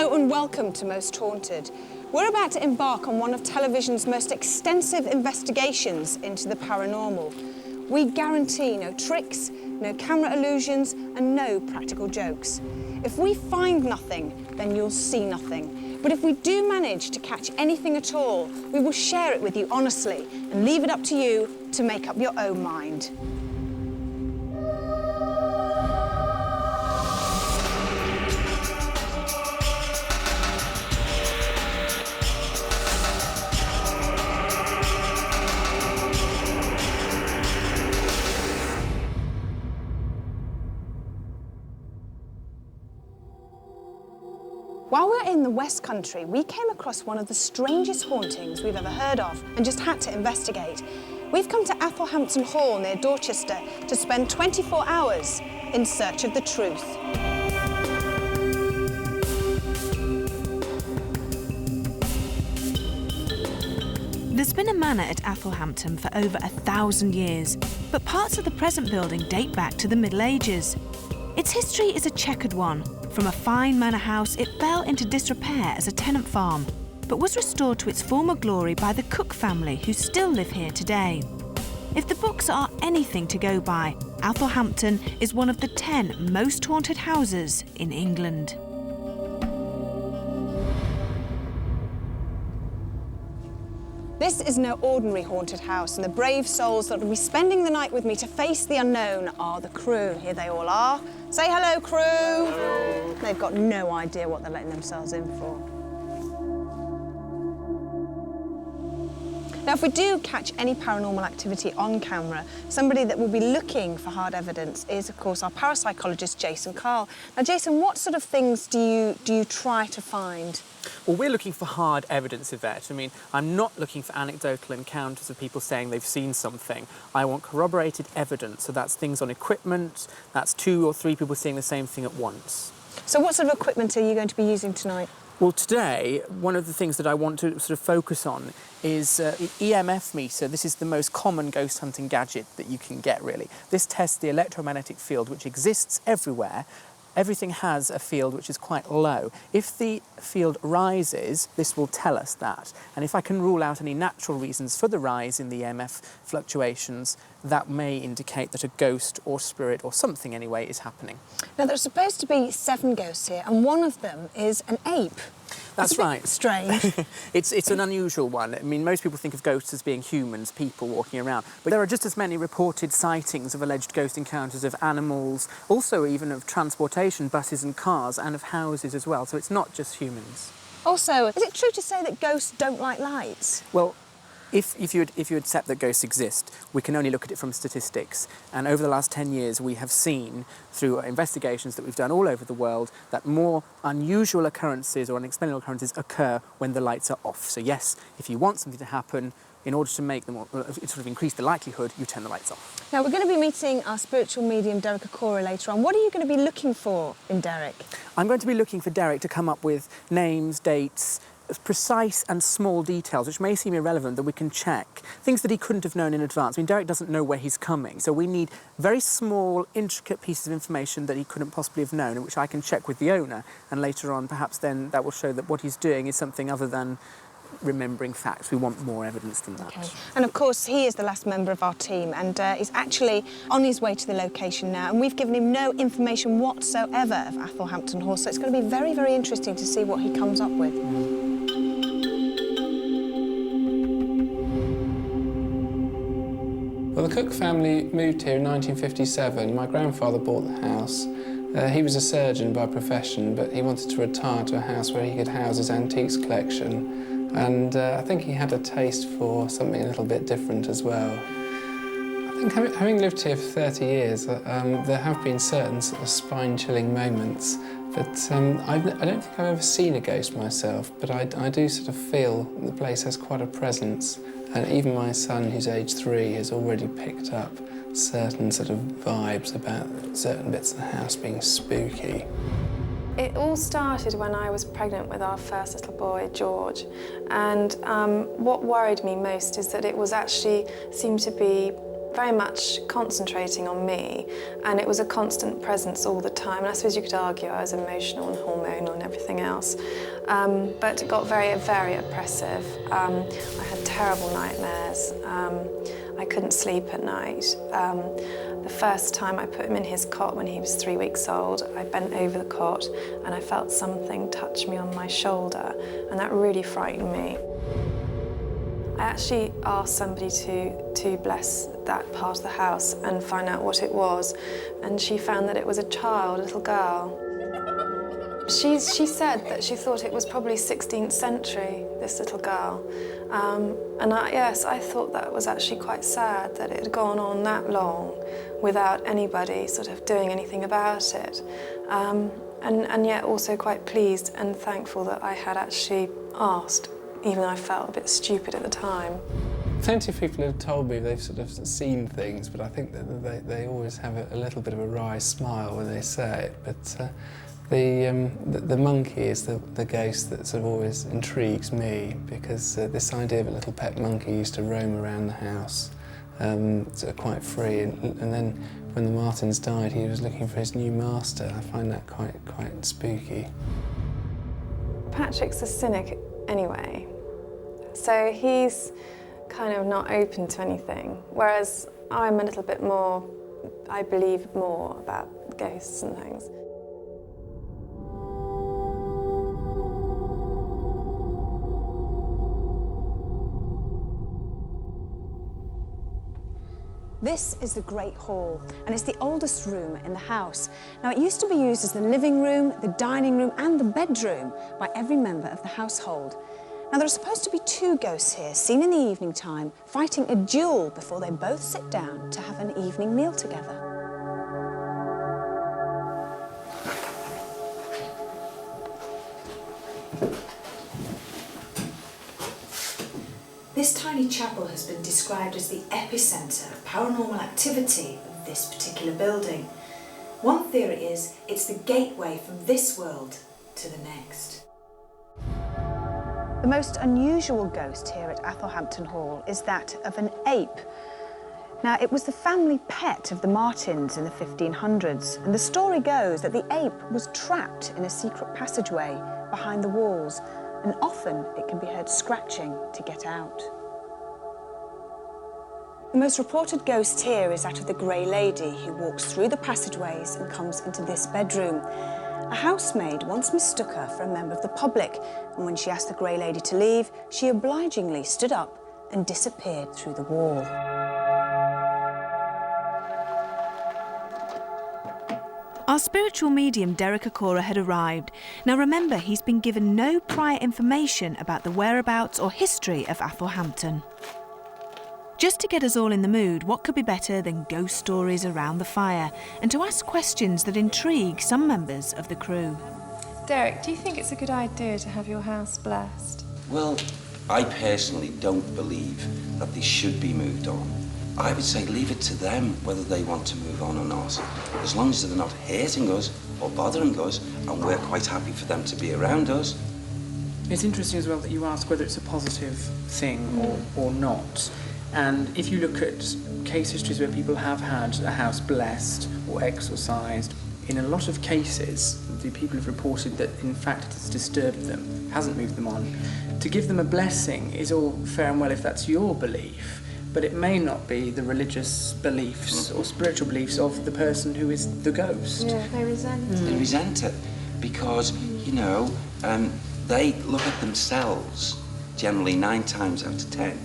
Hello and welcome to Most Haunted. We're about to embark on one of television's most extensive investigations into the paranormal. We guarantee no tricks, no camera illusions, and no practical jokes. If we find nothing, then you'll see nothing. But if we do manage to catch anything at all, we will share it with you honestly and leave it up to you to make up your own mind. While we were in the West Country, we came across one of the strangest hauntings we've ever heard of and just had to investigate. We've come to Athelhampton Hall near Dorchester to spend 24 hours in search of the truth. There's been a manor at Athelhampton for over 1,000 years, but parts of the present building date back to the Middle Ages. Its history is a checkered one. From a fine manor house, it fell into disrepair as a tenant farm, but was restored to its former glory by the Cook family, who still live here today. If the books are anything to go by, Athelhampton is one of the 10 most haunted houses in England. This is no ordinary haunted house, and the brave souls that will be spending the night with me to face the unknown are the crew. Here they all are. Say hello, crew. Hello. They've got no idea what they're letting themselves in for. Now, if we do catch any paranormal activity on camera, somebody that will be looking for hard evidence is, of course, our parapsychologist, Jason Carl. Now, Jason, what sort of things do you try to find? Well, we're looking for hard evidence, Yvette. I mean, I'm not looking for anecdotal encounters of people saying they've seen something. I want corroborated evidence, so that's things on equipment, that's 2 or 3 people seeing the same thing at once. So what sort of equipment are you going to be using tonight? Well, today, one of the things that I want to sort of focus on is an EMF meter. This is the most common ghost hunting gadget that you can get, really. This tests the electromagnetic field, which exists everywhere. Everything has a field which is quite low. If the field rises, this will tell us that. And if I can rule out any natural reasons for the rise in the EMF fluctuations, that may indicate that a ghost or spirit or something anyway is happening. Now, there's supposed to be 7 ghosts here, and one of them is an ape. That's right. Strange. It's an unusual one. I mean, most people think of ghosts as being humans, people walking around. But there are just as many reported sightings of alleged ghost encounters of animals, also even of transportation, buses and cars, and of houses as well. So it's not just humans. Also, is it true to say that ghosts don't like lights? Well, if you accept that ghosts exist, we can only look at it from statistics. And over the last 10 years, we have seen, through investigations that we've done all over the world, that more unusual occurrences or unexplainable occurrences occur when the lights are off. So yes, if you want something to happen, in order to make them sort of increase the likelihood, you turn the lights off. Now, we're going to be meeting our spiritual medium, Derek Okora, later on. What are you going to be looking for in Derek? I'm going to be looking for Derek to come up with names, dates, precise and small details, which may seem irrelevant, that we can check. Things that he couldn't have known in advance. I mean, Derek doesn't know where he's coming, so we need very small, intricate pieces of information that he couldn't possibly have known, and which I can check with the owner, and later on, perhaps then that will show that what he's doing is something other than remembering facts. We want more evidence than that. Okay. And of course, he is the last member of our team, and he's actually on his way to the location now, and we've given him no information whatsoever of Athelhampton Hall, so it's going to be very, very interesting to see what he comes up with. Well, the Cook family moved here in 1957. My grandfather bought the house. He was a surgeon by profession, but he wanted to retire to a house where he could house his antiques collection. And I think he had a taste for something a little bit different as well. I think having lived here for 30 years, there have been certain sort of spine-chilling moments. But I don't think I've ever seen a ghost myself, but I do sort of feel the place has quite a presence. And even my son, who's age 3, has already picked up certain sort of vibes about certain bits of the house being spooky. It all started when I was pregnant with our first little boy, George. And what worried me most is that it was actually seemed to be very much concentrating on me, and it was a constant presence all the time. And I suppose you could argue I was emotional and hormonal and everything else, but it got very, very oppressive. I had terrible nightmares. I couldn't sleep at night. The first time I put him in his cot when he was 3 weeks old, I bent over the cot and I felt something touch me on my shoulder, and that really frightened me. I actually asked somebody to bless that part of the house and find out what it was, and she found that it was a child, a little girl. She said that she thought it was probably 16th century, this little girl. And I thought that was actually quite sad that it had gone on that long without anybody sort of doing anything about it. And yet also quite pleased and thankful that I had actually asked, even though I felt a bit stupid at the time. Plenty of people have told me they've sort of seen things, but I think that they always have a little bit of a wry smile when they say it. But the monkey is the ghost that sort of always intrigues me, because this idea of a little pet monkey used to roam around the house sort of quite free, and then when the Martins died, he was looking for his new master. I find that quite spooky. Patrick's a cynic anyway, so he's kind of not open to anything, whereas I'm a little bit more, I believe more about ghosts and things. This is the Great Hall, and it's the oldest room in the house. Now, it used to be used as the living room, the dining room, and the bedroom by every member of the household. Now, there are supposed to be two ghosts here, seen in the evening time, fighting a duel before they both sit down to have an evening meal together. This tiny chapel has been described as the epicentre of paranormal activity of this particular building. One theory is it's the gateway from this world to the next. The most unusual ghost here at Athelhampton Hall is that of an ape. Now, it was the family pet of the Martins in the 1500s, and the story goes that the ape was trapped in a secret passageway behind the walls, and often it can be heard scratching to get out. The most reported ghost here is that of the Grey Lady, who walks through the passageways and comes into this bedroom. A housemaid once mistook her for a member of the public, and when she asked the Grey Lady to leave, she obligingly stood up and disappeared through the wall. Our spiritual medium, Derek Akora, had arrived. Now remember, he's been given no prior information about the whereabouts or history of Athelhampton. Just to get us all in the mood, what could be better than ghost stories around the fire, and to ask questions that intrigue some members of the crew. Derek, do you think it's a good idea to have your house blessed? Well, I personally don't believe that they should be moved on. I would say leave it to them whether they want to move on or not. As long as they're not hurting us or bothering us, and we're quite happy for them to be around us. It's interesting as well that you ask whether it's a positive thing or not. And if you look at case histories where people have had a house blessed or exorcised, in a lot of cases, the people have reported that, in fact, it has disturbed them, hasn't moved them on. To give them a blessing is all fair and well if that's your belief, but it may not be the religious beliefs or spiritual beliefs of the person who is the ghost. Yeah, they resent it. They resent it because, you know, they look at themselves generally 9 times out of 10.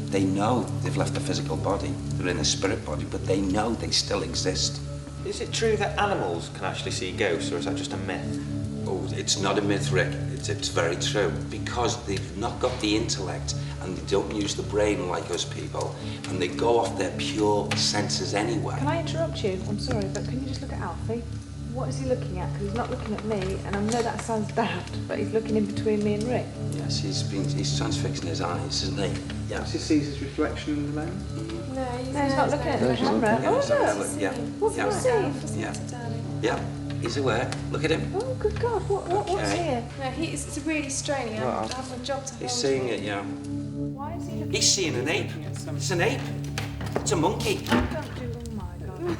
They know they've left the physical body, they're in a spirit body, but they know they still exist. Is it true that animals can actually see ghosts, or is that just a myth? Oh, it's not a myth, Rick. It's very true. Because they've not got the intellect and they don't use the brain like us people, and they go off their pure senses anyway. Can I interrupt you? I'm sorry, but can you just look at Alfie? What is he looking at? Because he's not looking at me, and I know that sounds daft, but he's looking in between me and Rick. Yes, he's transfixing his eyes, isn't he? Yes. He sees his reflection in the lens. No, He's not looking at the camera. Yeah, Oh, he's no. look, yeah. What can you see? Yeah. Yeah. He's aware. Look at him. Oh, good God, what's Okay. here? No, it's really straining. I have a job to hold. He's seeing it, yeah. Why is he looking? He's seeing an ape. It's an ape. It's a monkey. Don't do... Oh, my God.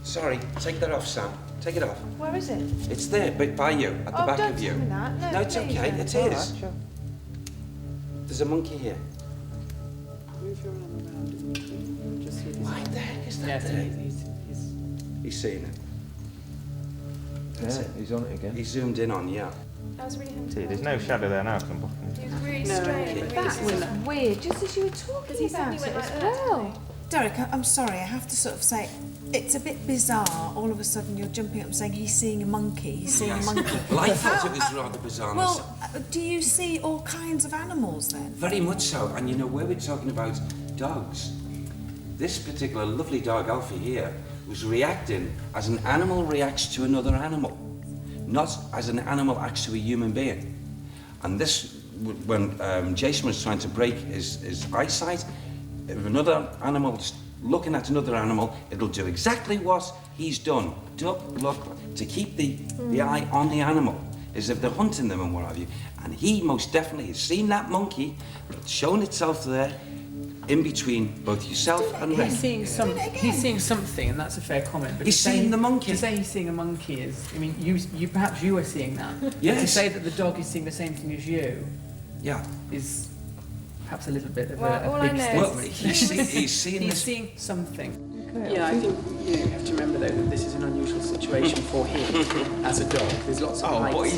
Sorry, take that off, Sam. Take it off. Where is it? It's there, by you, at the Oh, back don't of you. tell me that. No, it's please okay. don't. It All is. right, sure. There's a monkey here. Move your arm around and just see Why the heck is that Yes, there? he's He's seeing it. That's Yeah, it. he's on it again. He's zoomed in on, yeah. I was really See, there's no shadow there now, because I'm blocking it. It was really No, strange. okay. That was weird, just as you were talking he about suddenly it went as like that, well. Derek, I'm sorry, I have to sort of say, it's a bit bizarre. All of a sudden you're jumping up and saying he's seeing a monkey, he's seeing a monkey. Well, I thought it was rather bizarre myself. Well, do you see all kinds of animals then? Very much so. And you know, where we're talking about dogs, this particular lovely dog, Alfie here, was reacting as an animal reacts to another animal, not as an animal acts to a human being. And this, when Jason was trying to break his eyesight, if another animal's looking at another animal, it'll do exactly what he's done. Duck, look, to keep the eye on the animal, as if they're hunting them and what have you. And he most definitely has seen that monkey that's shown itself there in between both yourself and Rick. He's seeing something, and that's a fair comment. But He's to say- seeing the monkey. To say he's seeing a monkey is, I mean, perhaps you are seeing that. But to Yes. say that the dog is seeing the same thing as you Yeah. is perhaps a little bit of Well, all a I big know statement. is He's seeing He's this. seeing something. Yeah, I think you have to remember though that this is an unusual situation for him as a dog. There's lots of Oh, but lights.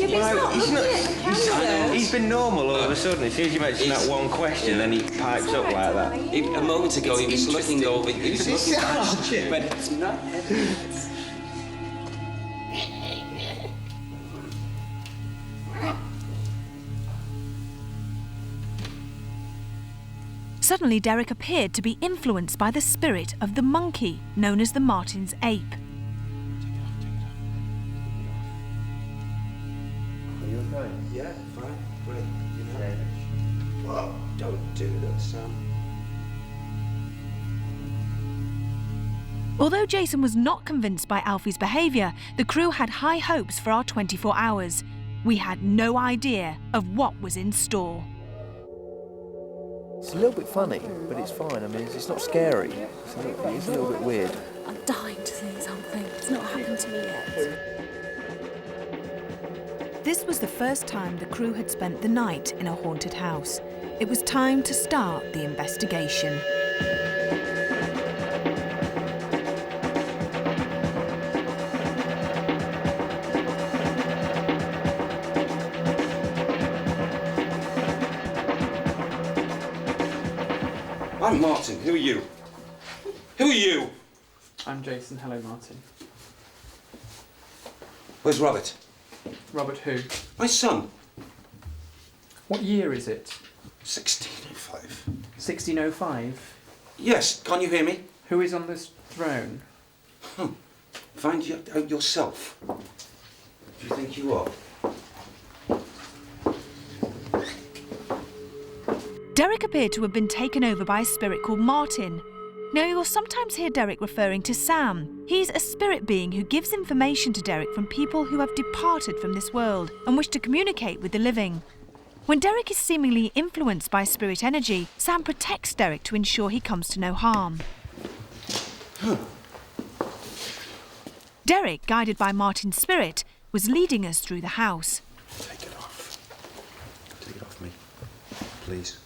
he's been normal all of a sudden. As soon as you mention that one question, then he pipes up like that. A moment ago, he was looking over. He was looking past you. But it's not evidence. Suddenly, Derek appeared to be influenced by the spirit of the monkey, known as the Martin's ape. Are you okay? Yeah, fine, great. You know. Well, don't do that, Sam. Although Jason was not convinced by Alfie's behaviour, the crew had high hopes for our 24 hours. We had no idea of what was in store. It's a little bit funny, but it's fine. I mean, it's not scary. It is a little bit weird. I'm dying to see something. It's not happened to me yet. This was the first time the crew had spent the night in a haunted house. It was time to start the investigation. I'm Martin. Who are you? Who are you? I'm Jason. Hello, Martin. Where's Robert? Robert who? My son. What year is it? 1605. 1605. Yes, can't you hear me? Who is on this throne? Find out yourself. Who do you think you are? Derek appeared to have been taken over by a spirit called Martin. Now, you'll sometimes hear Derek referring to Sam. He's a spirit being who gives information to Derek from people who have departed from this world and wish to communicate with the living. When Derek is seemingly influenced by spirit energy, Sam protects Derek to ensure he comes to no harm. Derek, guided by Martin's spirit, was leading us through the house. Take it off. Take it off me. Please.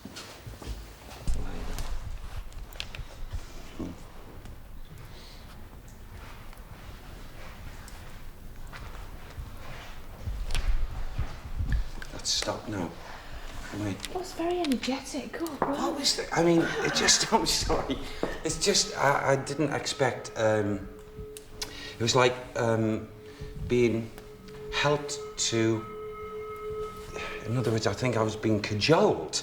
Let's stop now. Wait. It was very energetic. Oh, God. What was that? I mean, it just, I'm sorry. It's just, I didn't expect, it was like being helped to, in other words, I think I was being cajoled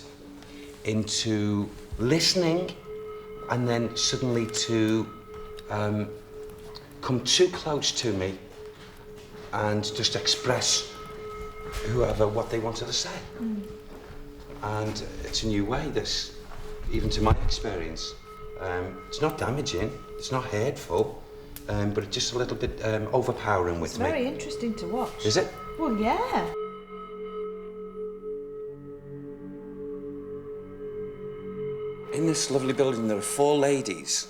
into listening and then suddenly to come too close to me and just express what they wanted to say. And it's a new way, this, even to my experience. It's not damaging, it's not hurtful, but it's just a little bit overpowering with It's me. very interesting to watch. Is it? Well, yeah. In the this lovely building there are 4 ladies,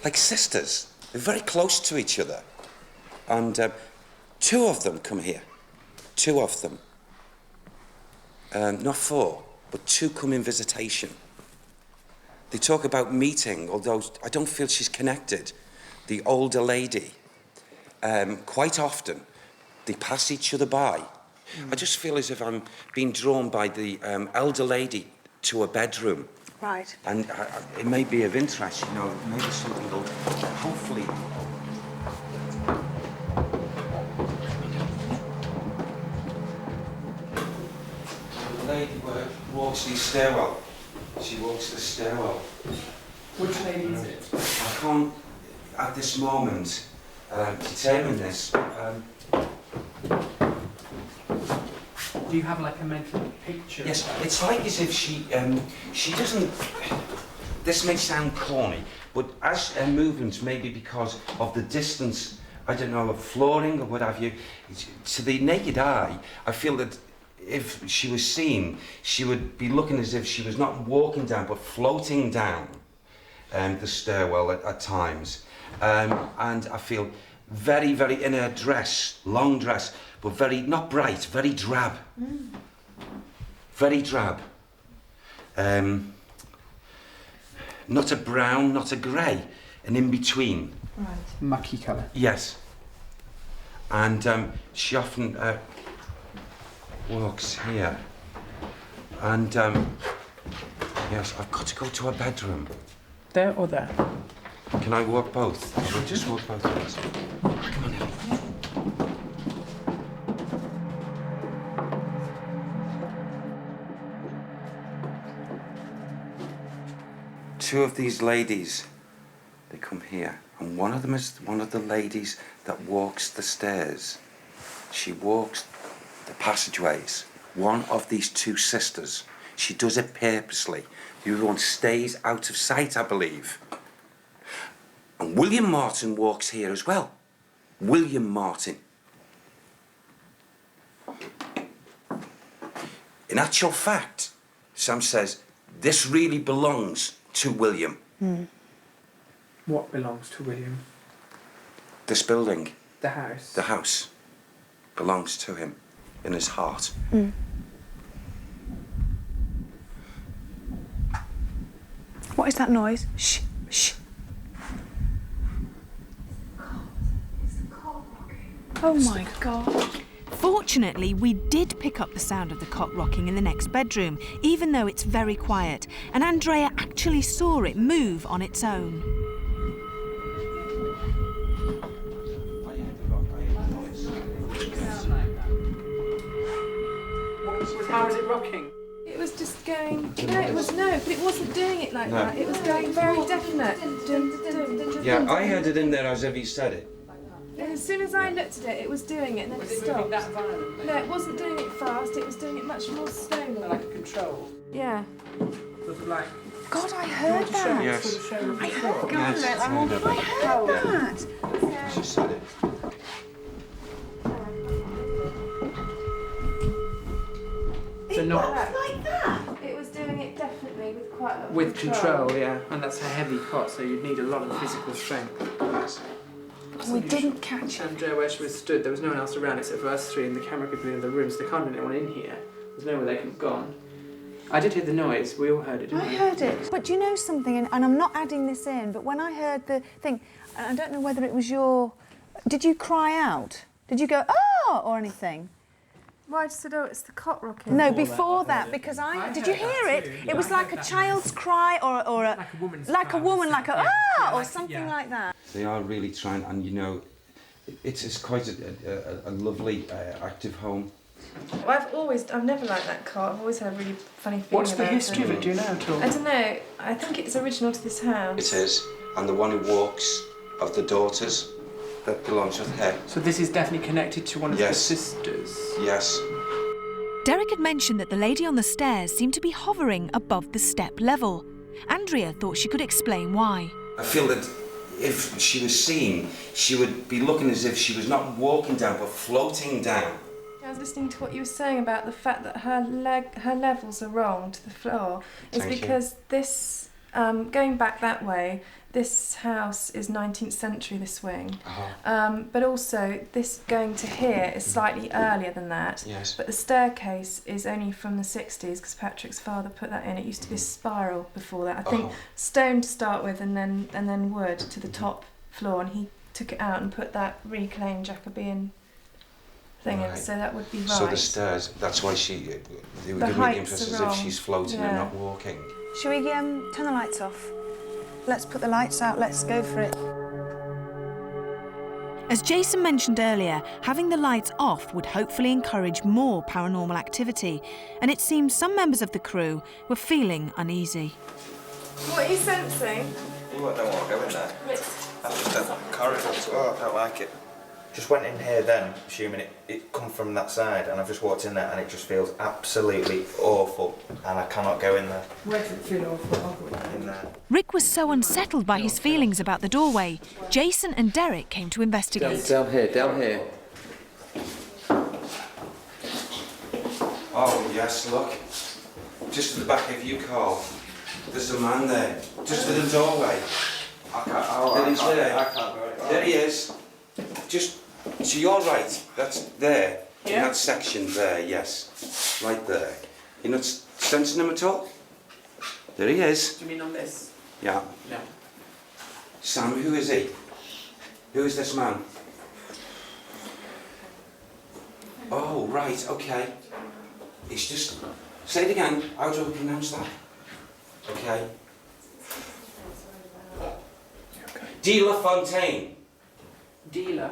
like sisters. They're very close to each other. And 2 of them come here. 2 of them. Not 4, but 2 come in visitation. They talk about meeting, although I don't feel she's connected. The older lady, quite often, they pass each other by. I just feel as if I'm being drawn by the elder lady to a bedroom. Right. And it may be of interest, you know, maybe something will hopefully... The lady walks the stairwell. She walks the stairwell. Which lady is it? I can't, at this moment, determine this. Do you have like a mental picture? Yes, it's like as if she doesn't... This may sound corny, but as her movements, maybe because of the distance, I don't know, of flooring or what have you, to the naked eye, I feel that if she was seen, she would be looking as if she was not walking down, but floating down the stairwell at times. And I feel very, very, in her dress, long dress, but very, not bright, very drab. Very drab. Not a brown, not a grey, an in-between. Right. Mucky colour. Yes. And she often walks here. And yes, I've got to go to her bedroom. There or there? Can I walk both? I will just walk both ways. Come on, Ellie. Two of these ladies, they come here, and one of them is one of the ladies that walks the stairs. She walks the passageways. One of these 2 sisters. She does it purposely. The other one stays out of sight, I believe. And William Martin walks here as well. William Martin. In actual fact, Sam says, this really belongs to William. What belongs to William? This building. The house. The house belongs to him in his heart. What is that noise? Shh, shh. Oh my God. Fortunately, we did pick up the sound of the cot rocking in the next bedroom, even though it's very quiet, and Andrea actually saw it move on its own. How is it rocking? It was just going... No, but it wasn't doing it like that. It was going very definite. Yeah, I heard it in there as if he said it. And as soon as I looked at it, it was doing it, and then it stopped. That violent? No, it wasn't doing it fast, it was doing it much more slowly. Like a control? Yeah. Was it like... God, I heard that. Yes. I heard Yes. that. I heard that. She said it. So not... Like that. It was doing it definitely with quite a lot of With control, yeah. And that's a heavy cot, so you'd need a lot of physical strength. Yes. We didn't catch it. Andrea, where she was stood, there was no one else around except for us 3, and the camera could be in the room, so there can't be anyone in here. There's nowhere they could have gone. I did hear the noise. We all heard it, didn't we? I heard it. But do you know something, and I'm not adding this in, but when I heard the thing, and I don't know whether it was your... Did you cry out? Did you go, oh, or anything? Well, I just said, oh, it's the cot rocking. No, before that, because I did you hear it? It was like a child's cry or a... Like a woman's like cry. a woman, like a, Yeah, or like- something yeah. like that. They are really trying, and you know, it's quite a lovely, active home. Well, I've never liked that cot. I've always had a really funny feeling What's the about history it. of it? Do you know at all? I don't know. I think it's original to this house. It is, and the one who walks of the daughters, that belongs with her. So this is definitely connected to one of the Yes. sisters. Yes. Derek had mentioned that the lady on the stairs seemed to be hovering above the step level. Andrea thought she could explain why. I feel that if she was seen, she would be looking as if she was not walking down, but floating down. I was listening to what you were saying about the fact that her levels are wrong to the floor. It's Thank you. because this Going back that way, this house is 19th century, this wing. But also, this going to here is slightly earlier than that. Yes. But the staircase is only from the 60s, because Patrick's father put that in. It used to be a spiral before that. I think stone to start with, and then wood to the top floor, and he took it out and put that reclaimed Jacobean thing in, so that would be right. So the stairs, that's why they would make the impression as if she's floating and not walking. Shall we turn the lights off? Let's put the lights out, let's go for it. As Jason mentioned earlier, having the lights off would hopefully encourage more paranormal activity, and it seems some members of the crew were feeling uneasy. What are you sensing? Ooh, I don't want to go in there. That's just a corridor. Oh, I don't like it. Just went in here then, assuming it come from that side, and I've just walked in there and it just feels absolutely awful, and I cannot go in there. Where does it feel awful? In there. Rick was so unsettled by his feelings about the doorway, Jason and Derek came to investigate. Down here. Oh, yes, look. Just at the back of you, Carl. There's a man there, just at the doorway. I can't go in. There he is. Just, so you're right, that's there, in that section there, yes. Right there. You're not sensing him at all? There he is. Do you mean on this? Yeah. No. Sam, who is he? Who is this man? Oh, right, okay. It's just, say it again, how do I pronounce that? Okay. De La Fontaine. Dealer.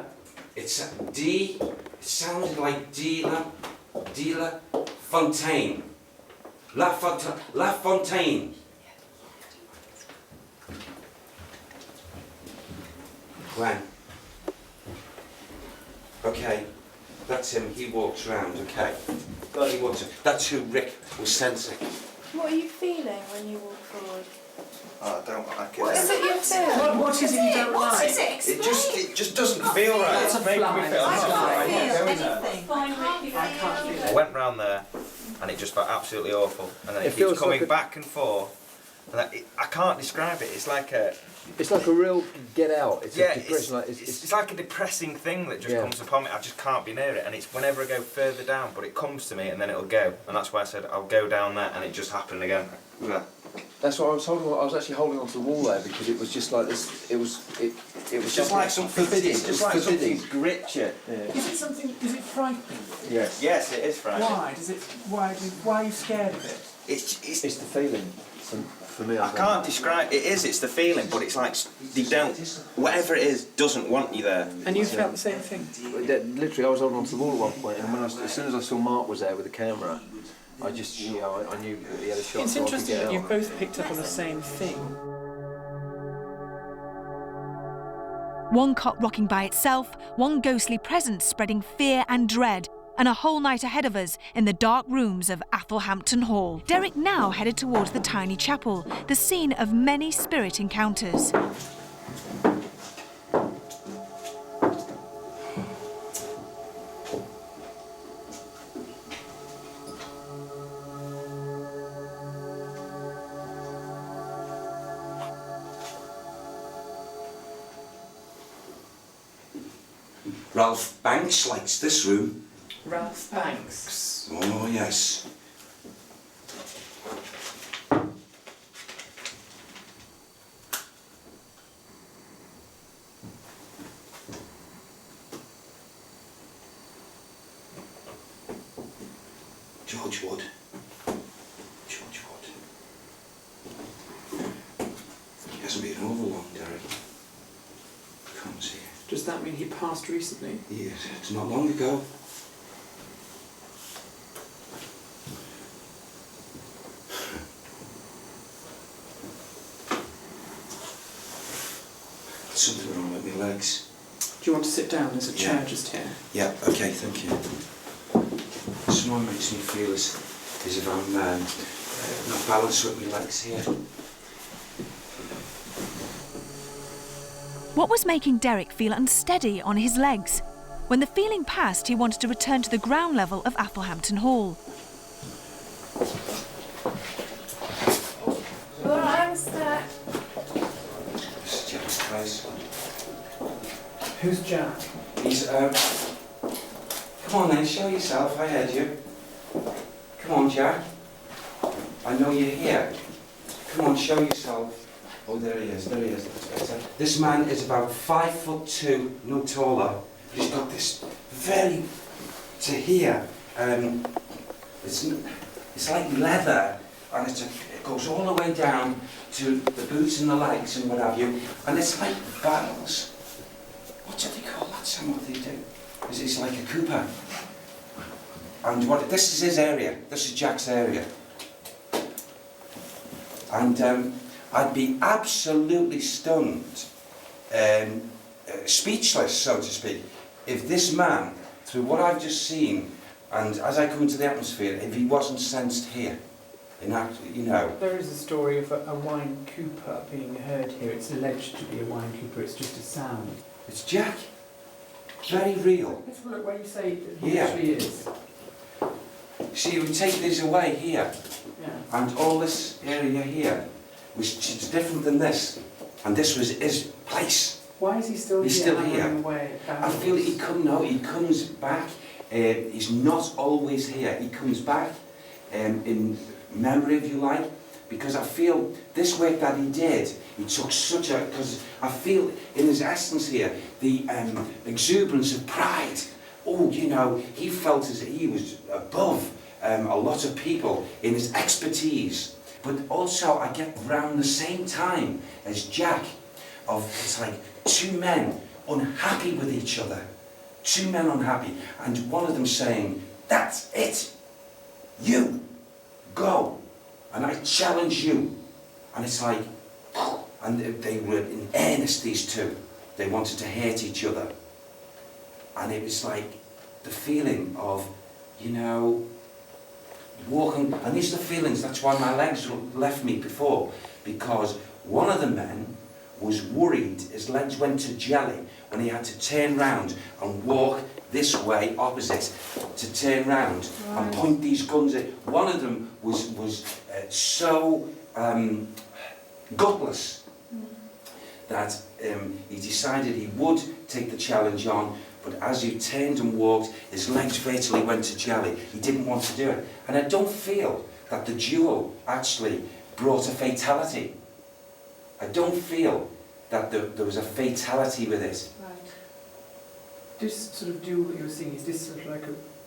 It's D. It sounded like De La Fontaine. La Fontaine. When? Okay, that's him. He walks round. Okay, he walks. That's who Rick was sensing. What are you feeling when you walk forward? Oh, I don't like it. What is it you feel? What is it you don't like? What is it? It just doesn't feel right. That's a It's making me fly. feel I right. can't feel I went round there and it just felt absolutely awful, and then it keeps feels coming like back and forth. And I can't describe it. It's like a real get out. It's a depression. it's like a depressing thing that just comes upon me. I just can't be near it, and it's whenever I go further down, but it comes to me and then it'll go, and that's why I said I'll go down there, and it just happened again. That's why I was actually holding onto the wall there, because it was just like this. It was just like something forbidding. It's just like something gripped you. Yeah. Is it frightening? Yes. Yes, it is frightening. Why? Why are you scared of it? It's the feeling. For me, I can't describe it. It's the feeling, but it's like they don't. Whatever it is doesn't want you there. And you felt the same thing? Literally, I was holding onto the wall at one point, and as soon as I saw Mark was there with the camera, I just, I knew that he had a shot. It's so interesting that I could get you've both picked up on the same thing. One cot rocking by itself, one ghostly presence spreading fear and dread, and a whole night ahead of us in the dark rooms of Athelhampton Hall. Derek now headed towards the tiny chapel, the scene of many spirit encounters. Ralph Banks likes this room. Ralph Banks. Oh, yes. George Wood. He hasn't been over long, Derek. Comes here. Does that mean he passed recently? Yes, it's not long ago. Something wrong with my legs. Do you want to sit down? There's a chair just here. Yeah, okay, thank you. Someone makes me feel as if I'm not balanced with my legs here. What was making Derek feel unsteady on his legs? When the feeling passed, he wanted to return to the ground level of Athelhampton Hall. Well, I'm stuck. Please. Who's Jack? He's, come on then, show yourself, I heard you. Come on, Jack. I know you're here. Come on, show yourself. Oh, there he is, that's better. This man is about 5'2", no taller. He's got this very, to here, it's like leather, and it goes all the way down to the boots and the legs and what have you, and it's like barrels. What do they call that, Sam? What do they do? It's like a Cooper. And this is his area. This is Jack's area. And I'd be absolutely stunned, speechless, so to speak, if this man, through what I've just seen, and as I come into the atmosphere, if he wasn't sensed here. There is a story of a wine cooper being heard here. It's alleged to be a wine cooper. It's just a sound. It's Jack. Very real. Let's have a look where you say he actually is. See, we take these away here. Yeah. And all this area here, which is different than this. And this was his place. Why is he still He's here? still here. Away I feel he comes back. He's not always here. He comes back in memory, if you like, because I feel this work that he did, he took such a, because I feel in his essence here, the exuberance of pride. Oh, he felt as he was above a lot of people in his expertise. But also I get round the same time as Jack, it's like two men unhappy with each other. Two men unhappy, and one of them saying, "That's it. You go, and I challenge you." And it's like, and they were in earnest, these two. They wanted to hate each other. And it was like the feeling of, walking, and these are the feelings, that's why my legs left me before, because one of the men was worried, his legs went to jelly when he had to turn round and walk this way opposite, to turn round and point these guns at. One of them was so gutless that he decided he would take the challenge on, but as he turned and walked, his legs virtually went to jelly. He didn't want to do it. And I don't feel that the duel actually brought a fatality. I don't feel that there was a fatality with it. Right. This sort of duel that you're seeing, is this sort of like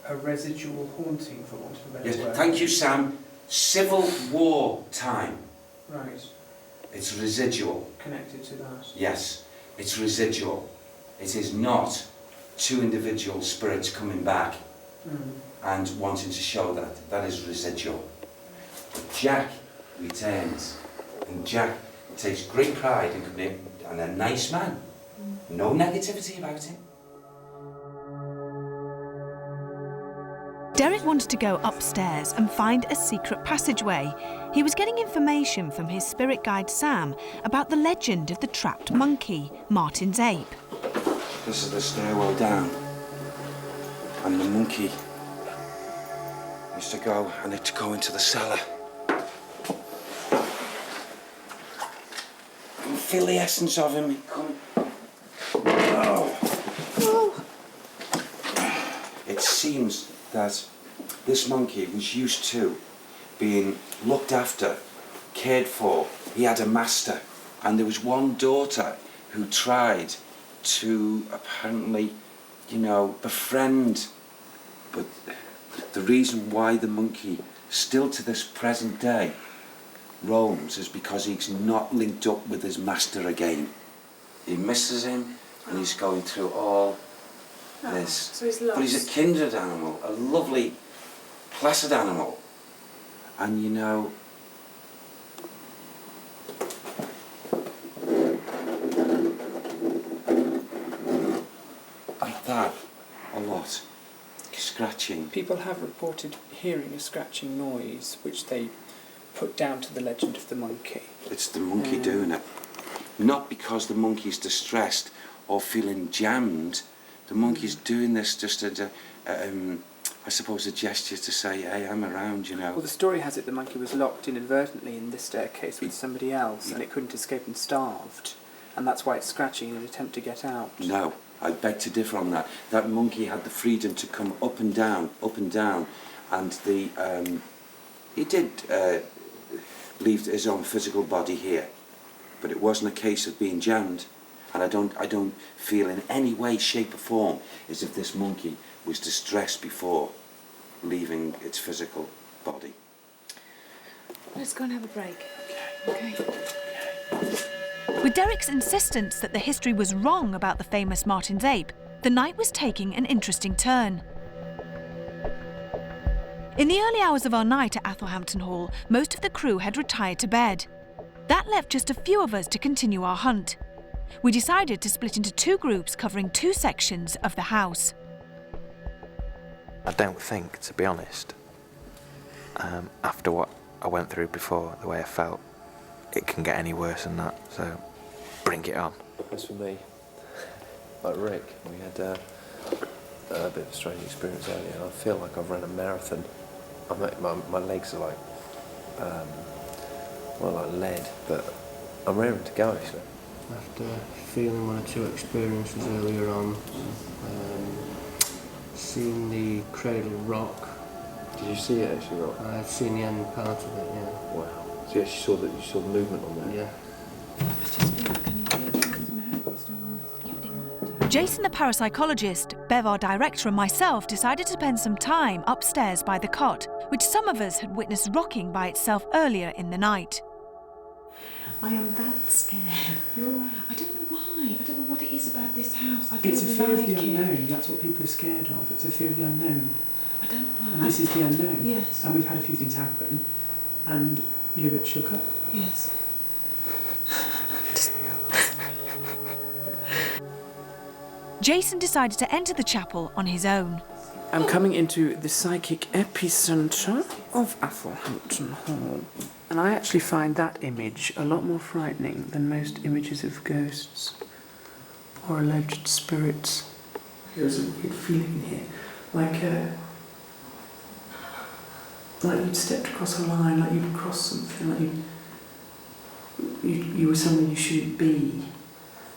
a residual haunting, for want of a better word? Thank you, Sam. Civil War time. Right. It's residual. Connected to that. Yes, it's residual. It is not two individual spirits coming back and wanting to show that. That is residual. But Jack returns, and Jack takes great pride in being a nice man. No negativity about him. Derek wanted to go upstairs and find a secret passageway. He was getting information from his spirit guide Sam about the legend of the trapped monkey, Martin's ape. This is the stairwell down, and the monkey used to go, and it to go into the cellar. You can feel the essence of him. It seems that this monkey was used to being looked after, cared for. He had a master, and there was one daughter who tried to apparently, befriend. But the reason why the monkey still to this present day roams is because he's not linked up with his master again. He misses him, and he's going through all this. So he's lost. But he's a kindred animal, a lovely, placid animal. And like that, a lot. Scratching. People have reported hearing a scratching noise, which they put down to the legend of the monkey. It's the monkey doing it. Not because the monkey's distressed or feeling jammed. The monkey's doing this just as I suppose a gesture to say, hey, I'm around, Well, the story has it the monkey was locked inadvertently in this staircase with somebody else, and it couldn't escape and starved. and that's why it's scratching in an attempt to get out. No, I beg to differ on that. That monkey had the freedom to come up and down, and he did leave his own physical body here, but it wasn't a case of being jammed. And I don't feel in any way, shape or form as if this monkey was distressed before leaving its physical body. Let's go and have a break. Okay. With Derek's insistence that the history was wrong about the famous Martin's ape, the night was taking an interesting turn. In the early hours of our night at Athelhampton Hall, most of the crew had retired to bed. That left just a few of us to continue our hunt. We decided to split into 2 groups covering 2 sections of the house. I don't think, to be honest, after what I went through before, the way I felt, it can get any worse than that, so bring it on. As for me, like Rick, we had a bit of a strange experience earlier. I feel like I've run a marathon. My legs are like, like lead, but I'm raring to go actually. After feeling 1 or 2 experiences earlier on, seeing the cradle rock. Did you see it actually rock? I've seen the end part of it, yeah. Wow. So you actually saw the movement on there? Yeah. Jason, the parapsychologist, Bev, our director, and myself decided to spend some time upstairs by the cot, which some of us had witnessed rocking by itself earlier in the night. I am that scared. You're right. I don't know why. I don't know what it is about this house. I don't It's a fear like of the it. unknown. That's what people are scared of. It's a fear of the unknown. I don't like. And this is the unknown. Yes. And we've had a few things happen, and you're a bit shook up. Yes. Jason decided to enter the chapel on his own. I'm coming into the psychic epicentre of Athelhampton Hall. And I actually find that image a lot more frightening than most images of ghosts or alleged spirits. There's a weird feeling in here, like you'd stepped across a line, like you'd crossed something, like you were somewhere you shouldn't be.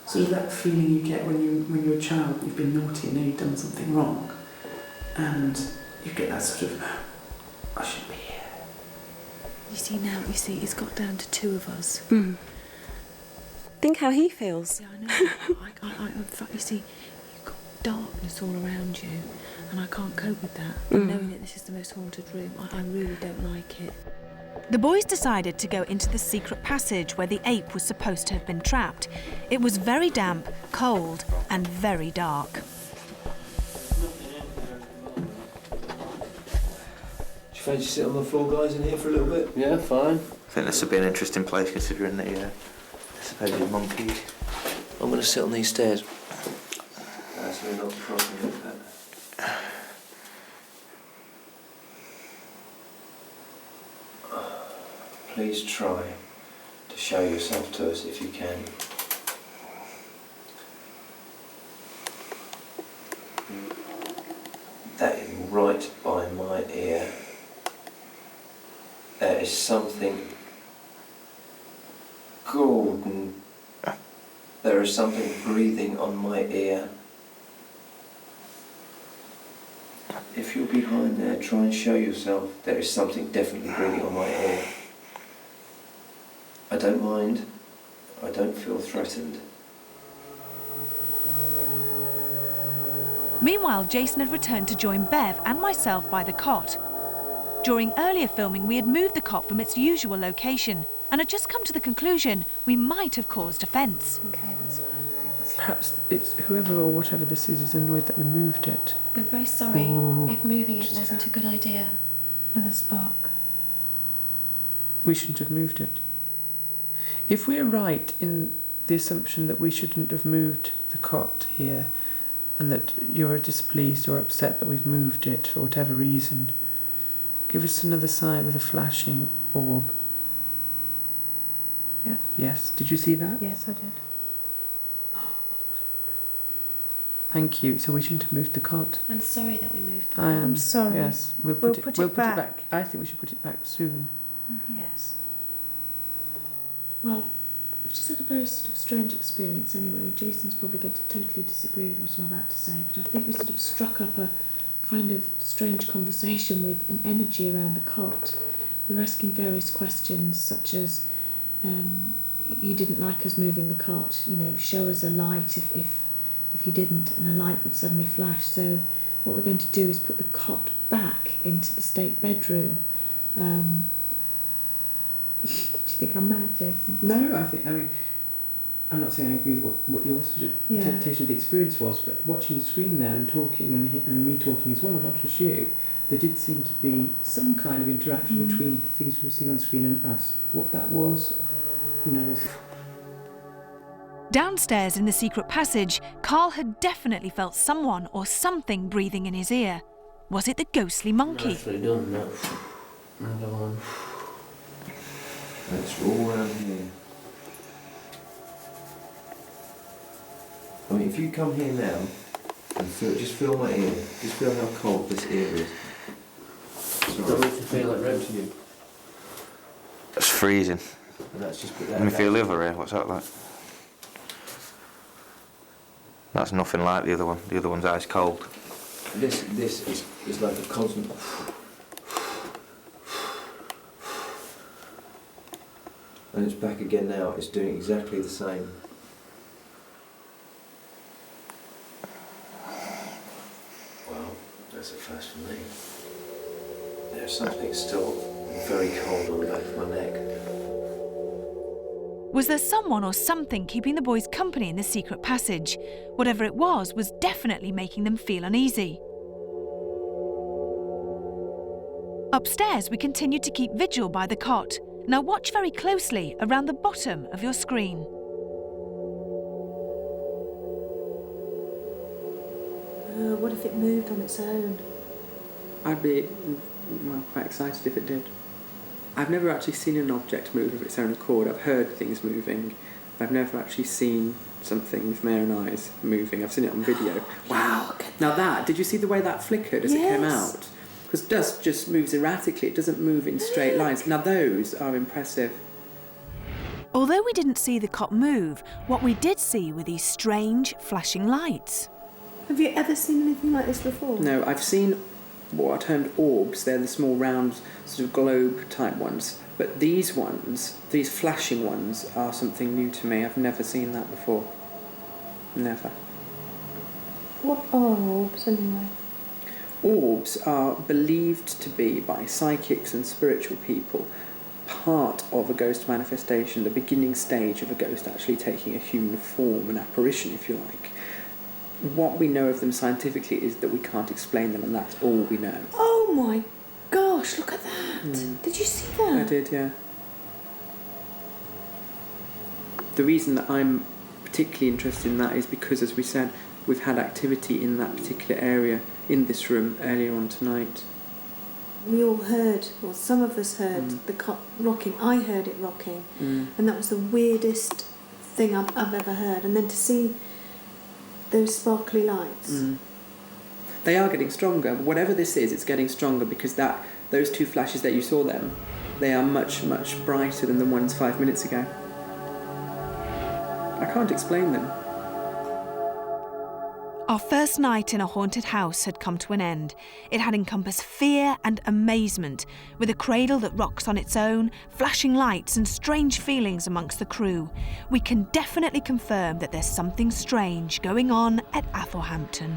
Sort of that feeling you get when you're a child, you've been naughty and you've done something wrong, and you get that sort of, I shouldn't be here. You see, it's got down to 2 of us. Mm. Think how he feels. Yeah, I know. In fact, you see, you've got darkness all around you, and I can't cope with that. And knowing that this is the most haunted room, I really don't like it. The boys decided to go into the secret passage where the ape was supposed to have been trapped. It was very damp, cold, and very dark. Do you fancy sit on the floor, guys, in here for a little bit? Yeah, fine. I think this would be an interesting place considering the supposed monkeys. I'm going to sit on these stairs. That's really not the problem, is it? Please try to show yourself to us if you can. That is right by my ear. There is something golden. There is something breathing on my ear. If you're behind there, try and show yourself. There is something definitely breathing on my ear. I don't mind. I don't feel threatened. Meanwhile, Jason had returned to join Bev and myself by the cot. During earlier filming, we had moved the cot from its usual location and had just come to the conclusion we might have caused offence. Okay, that's fine, thanks. Perhaps it's whoever or whatever this is annoyed that we moved it. We're very sorry Ooh. if moving it wasn't a good idea. Another spark. We shouldn't have moved it. If we're right in the assumption that we shouldn't have moved the cot here, and that you're displeased or upset that we've moved it for whatever reason, give us another sign with a flashing orb. Yeah. Yes, did you see that? Yes, I did. Thank you. So we shouldn't have moved the cot. I'm sorry that we moved the I am. I'm sorry. Yes, we'll put it back. I think we should put it back soon. Yes. Well, just had a very sort of strange experience anyway. Jason's probably going to totally disagree with what I'm about to say, but I think we sort of struck up a kind of strange conversation with an energy around the cot. We were asking various questions such as, you didn't like us moving the cot, you know, show us a light if you didn't, and a light would suddenly flash. So what we're going to do is put the cot back into the state bedroom. Do you think I'm mad, Jason? No, I mean, I'm not saying I agree with what your sort of interpretation of the experience was, but watching the screen there and talking and me talking as well, not just you, there did seem to be some kind of interaction between the things we were seeing on the screen and us. What that was, who knows? Downstairs in the secret passage, Carl had definitely felt someone or something breathing in his ear. Was it the ghostly monkey? Nicely done, no. Another one. It's all around here. I mean, if you come here now and just feel my ear, just feel how cold this ear is. Does it feel like red to you? It's freezing. And that's just Let me feel the other ear. What's that like? That's nothing like the other one. The other one's ice cold. This is like a constant. And it's back again now. It's doing exactly the same. Well, that's a first for me. There's something still very cold on the back of my neck. Was there someone or something keeping the boys company in the secret passage? Whatever it was definitely making them feel uneasy. Upstairs, we continued to keep vigil by the cot. Now watch very closely around the bottom of your screen. What if it moved on its own? I'd be quite excited if it did. I've never actually seen an object move of its own accord. I've heard things moving, but I've never actually seen something with my own eyes moving. I've seen it on video. Wow! Now that, did you see the way that flickered as it came out? Because dust just moves erratically, it doesn't move in straight lines. Now those are impressive. Although we didn't see the cot move, what we did see were these strange flashing lights. Have you ever seen anything like this before? No, I've seen what are termed orbs. They're the small round sort of globe type ones. But these ones, these flashing ones, are something new to me. I've never seen that before. Never. What are orbs anyway? Orbs are believed to be, by psychics and spiritual people, part of a ghost manifestation, the beginning stage of a ghost actually taking a human form, an apparition if you like. What we know of them scientifically is that we can't explain them, and that's all we know. Oh my gosh, look at that! Did you see that? I did, yeah. The reason that I'm particularly interested in that is because, as we said, we've had activity in that particular area in this room earlier on tonight. We all heard, or some of us heard, the cot rocking. I heard it rocking, and that was the weirdest thing I've ever heard. And then to see those sparkly lights. They are getting stronger. Whatever this is, it's getting stronger because those two flashes that you saw them, they are much, much brighter than the ones 5 minutes ago. I can't explain them. Our first night in a haunted house had come to an end. It had encompassed fear and amazement, with a cradle that rocks on its own, flashing lights and strange feelings amongst the crew. We can definitely confirm that there's something strange going on at Athelhampton.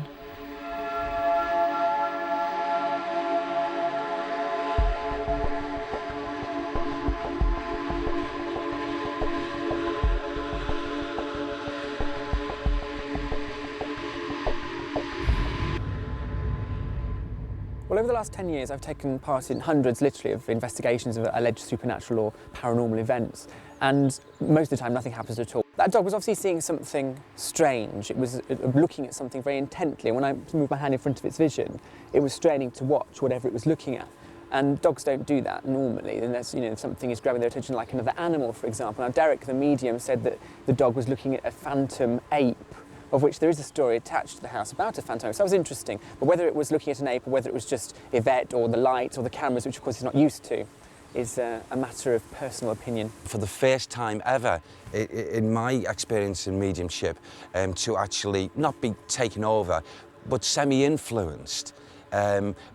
Well, over the last 10 years, I've taken part in hundreds, literally, of investigations of alleged supernatural or paranormal events, and most of the time, nothing happens at all. That dog was obviously seeing something strange. It was looking at something very intently, and when I moved my hand in front of its vision, it was straining to watch whatever it was looking at. And dogs don't do that normally, unless something is grabbing their attention, like another animal, for example. Now, Derek, the medium, said that the dog was looking at a phantom ape, of which there is a story attached to the house about a phantom ape. So that was interesting. But whether it was looking at an ape or whether it was just Yvette or the lights or the cameras, which of course he's not used to, is a matter of personal opinion. For the first time ever in my experience in mediumship, to actually not be taken over, but semi-influenced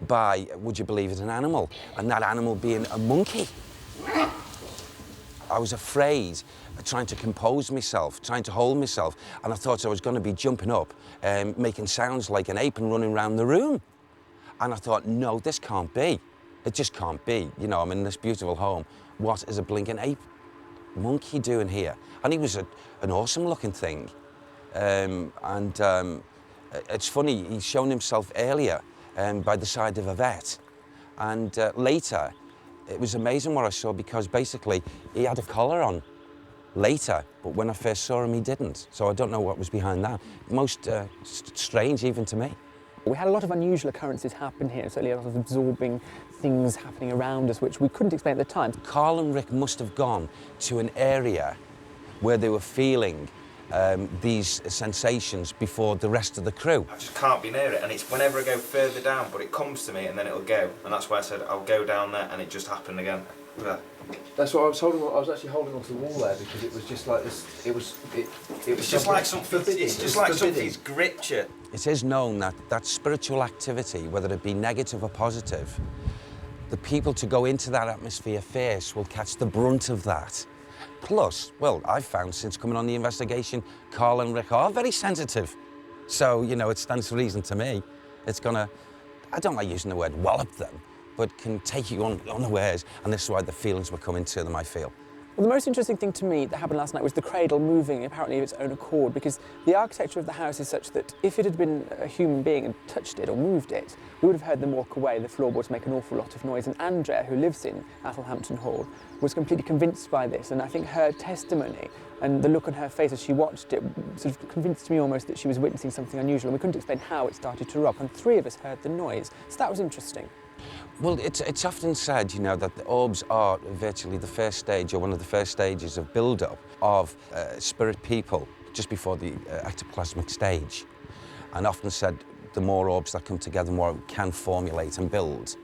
by, would you believe it, an animal, and that animal being a monkey. I was afraid, trying to compose myself, trying to hold myself, and I thought I was going to be jumping up, making sounds like an ape and running around the room. And I thought, no, this can't be. It just can't be. You know, I'm in this beautiful home. What is a blinking ape monkey doing here? And he was an awesome-looking thing. It's funny, he's shown himself earlier by the side of a vet. And later, it was amazing what I saw, because basically he had a collar on later, but when I first saw him, he didn't. So I don't know what was behind that. Most strange even to me. We had a lot of unusual occurrences happen here, certainly a lot of absorbing things happening around us, which we couldn't explain at the time. Carl and Rick must have gone to an area where they were feeling these sensations before the rest of the crew. I just can't be near it, and it's whenever I go further down, but it comes to me and then it'll go, and that's why I said I'll go down there, and it just happened again. That's what I was holding on. I was actually holding onto the wall there, because it was just like this. It was just like something. It's just like something's gripped you. It is known that spiritual activity, whether it be negative or positive, the people to go into that atmosphere first will catch the brunt of that. Plus, well, I've found since coming on the investigation, Carl and Rick are very sensitive. So, you know, it stands to reason to me. It's gonna, I don't like using the word wallop them, but can take you unawares, and this is why the feelings were coming to them, I feel. Well, the most interesting thing to me that happened last night was the cradle moving, apparently of its own accord, because the architecture of the house is such that if it had been a human being and touched it or moved it, we would have heard them walk away, the floorboards make an awful lot of noise. And Andrea, who lives in Athelhampton Hall, was completely convinced by this, and I think her testimony and the look on her face as she watched it sort of convinced me almost that she was witnessing something unusual, and we couldn't explain how it started to rock, and 3 of us heard the noise. So that was interesting. Well, it's often said, you know, that the orbs are virtually the first stage, or one of the first stages of build-up of spirit people just before the ectoplasmic stage. And often said the more orbs that come together, the more it can formulate and build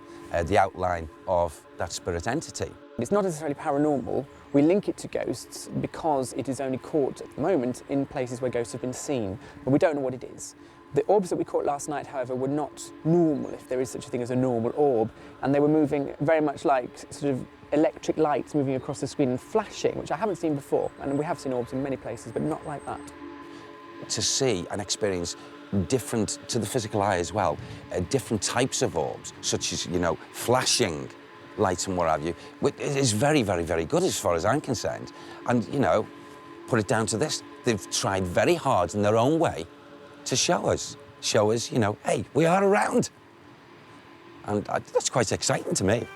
the outline of that spirit entity. It's not necessarily paranormal. We link it to ghosts because it is only caught at the moment in places where ghosts have been seen, but we don't know what it is. The orbs that we caught last night, however, were not normal, if there is such a thing as a normal orb, and they were moving very much like sort of electric lights moving across the screen and flashing, which I haven't seen before, and we have seen orbs in many places, but not like that. To see and experience different, to the physical eye as well, different types of orbs, such as, you know, flashing lights and what have you, it is very, very, very good as far as I'm concerned. And, you know, put it down to this, they've tried very hard in their own way to show us, you know, hey, we are around. And that's quite exciting to me.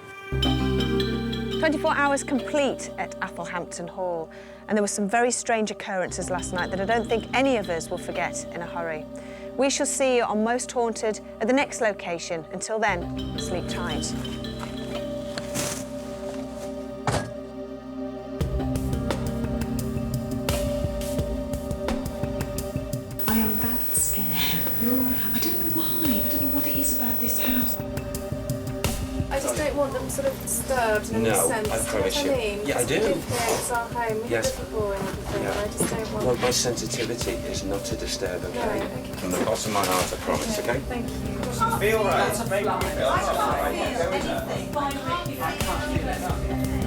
24 hours complete at Athelhampton Hall, and there were some very strange occurrences last night that I don't think any of us will forget in a hurry. We shall see you on Most Haunted at the next location. Until then, sleep tight. I just don't want them sort of disturbed in any sense. I promise you. Yeah, I do. It's our home. We Yes. live before and everything. Yeah. I just don't want. Well, my sensitivity is not to disturb, okay? Right, okay. From the bottom of my heart, I promise, okay? Thank you. Feel right. It's making me feel right.